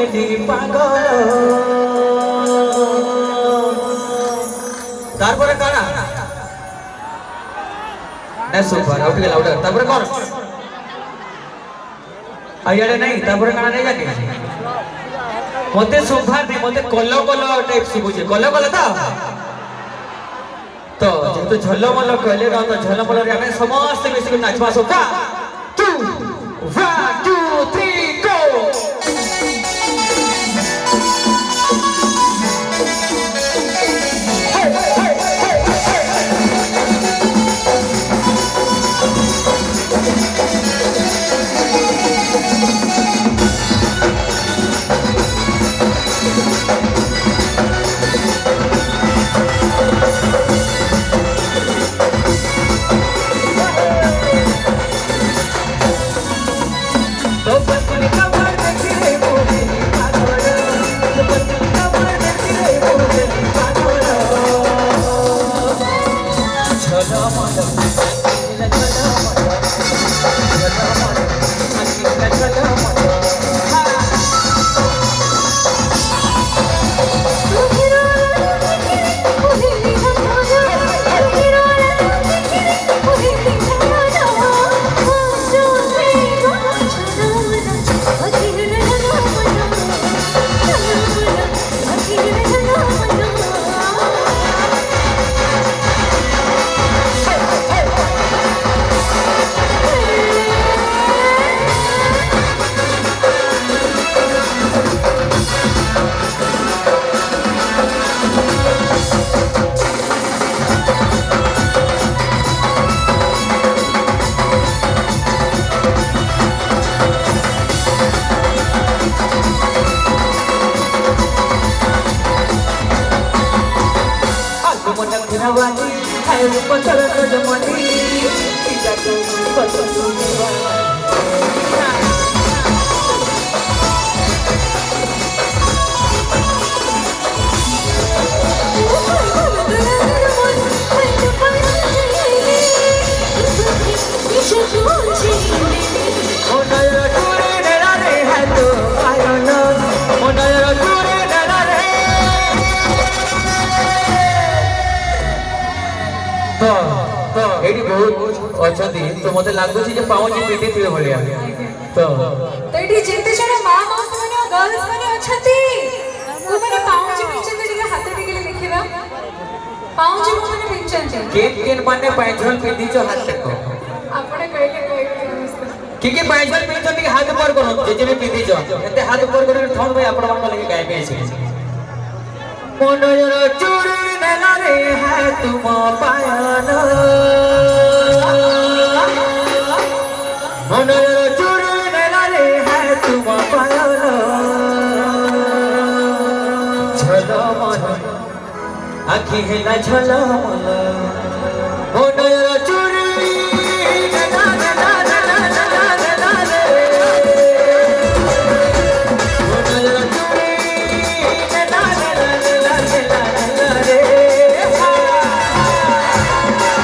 heli पागल तारपरे काना ना सुपर आउट गेला आउट तारपरे कोन आइयाडे नहीं तारपरे काना नहीं जाके मते सुभार नहीं मते कलो कलो टाइप सुबुजे कलो कलो तो जेतु झलमल कहले ना तो झलमल रे हमें समस्त मिसी नाचवा सोका 2 1 2 3 गो तो मते लागु छी जे पाउजी पीटे थिबे भलिया तो एठी जेते जण मां माउस माने गर्ल्स माने अछती को माने पाउजी पिचते ଟିକେ हाथ ଟିକେ देखिबा पाउजी को माने पिचते केन माने पैंजल पीदी जो हाथ को आपने कहले कि पैंजल पीचो ଟିକେ हाथ ऊपर करो जे जे पीदी जो एते हाथ ऊपर करे थोन भाई आपण मान लगे गाय पे छै मोनर चूड़ी नेला रे है तुम पायन मोनर चूड़ी नेला रे है तुम पायन झलमल आखी हेला झलमल मोनर चूड़ी नेला नेला नेला नेला नेला रे मोनर चूड़ी नेला नेला नेला नेला नेला रे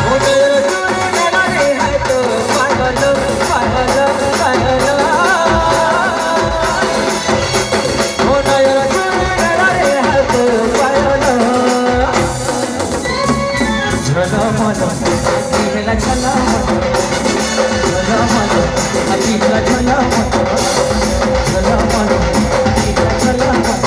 मोनर चूड़ी नेला रे है तो पागल पागल पागल मोनर चूड़ी नेला रे है तो पागल झलमल हेला झलमल झलमल हेला झलमल झलमल हेला झलमल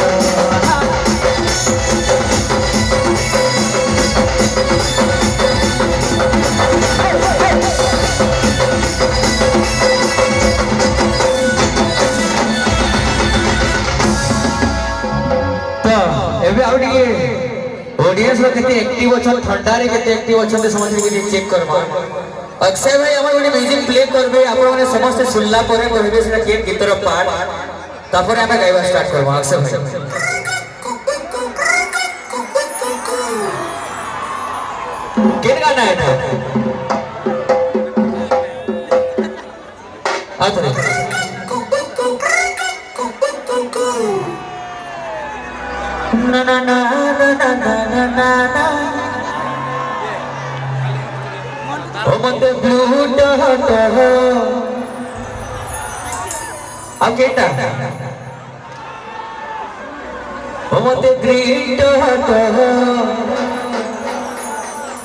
तो एबे आउ टिके ऑडियंस लो केते एक्टिव अछन ठंडा रे केते एक्टिव अछन ते समझ के चेक करबा अक्षय भाई हमर गोटे म्यूजिक प्ले करबे आपण माने समस्त सुनला परे कहबे सेना के गीतर पार्ट तापरे हमें गाइबा स्टार्ट करबा अक्षय भाई केन गाना है ना आतरे ना ना ना ना ना ना ना ना ओ मते ब्लू डॉट अब केटा मते ग्रीन टह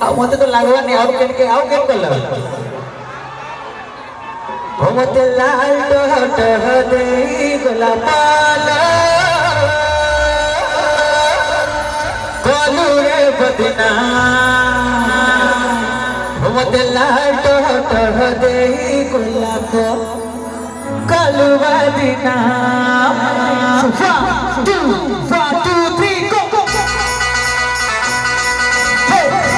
आ मते तो लागवा नहीं आउ केन कलर मते लाल टह दे गोलापाल कलू रे बदना मते लाल टह दे गोलाप कलू बदना 1 2 3 go hey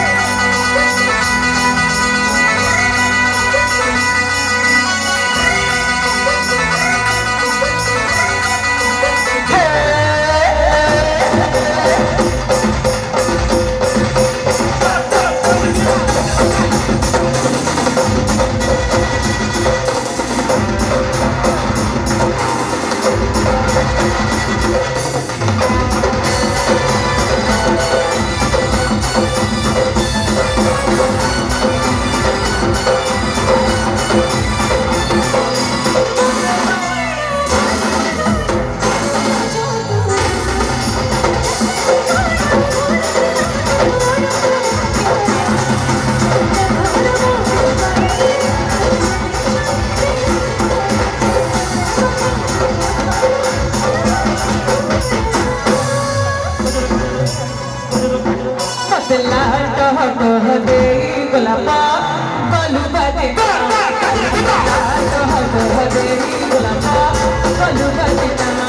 टह दे गोलापा कलू बदना टह दे गोलापा कलू बदना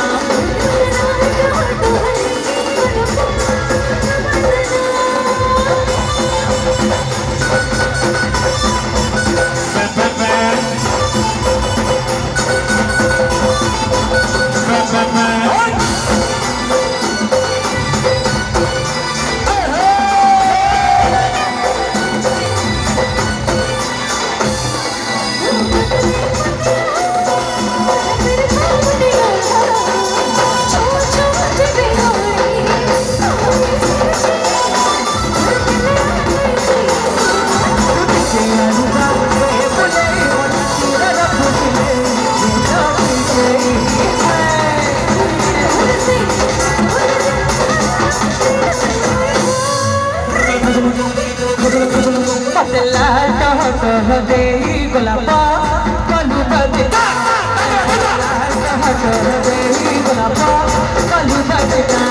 टह दे गोलापा कलू बदना टह दे गोलापा कलू बदना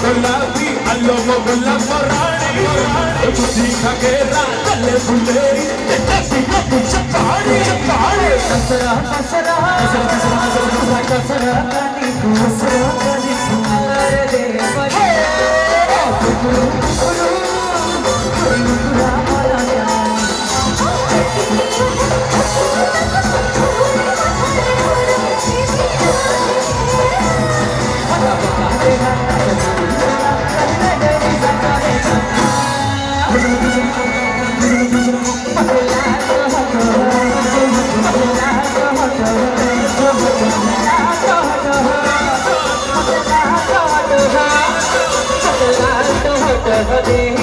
गुलाबी अल्लो गुलाब रानी तुझी खगेरा कले बुलेरी तेरी कुछ पहाड़ी कसरा कसरा कसरा कसरा कानी अरे दे बजे गुरु गुरु गुरु वाला Hare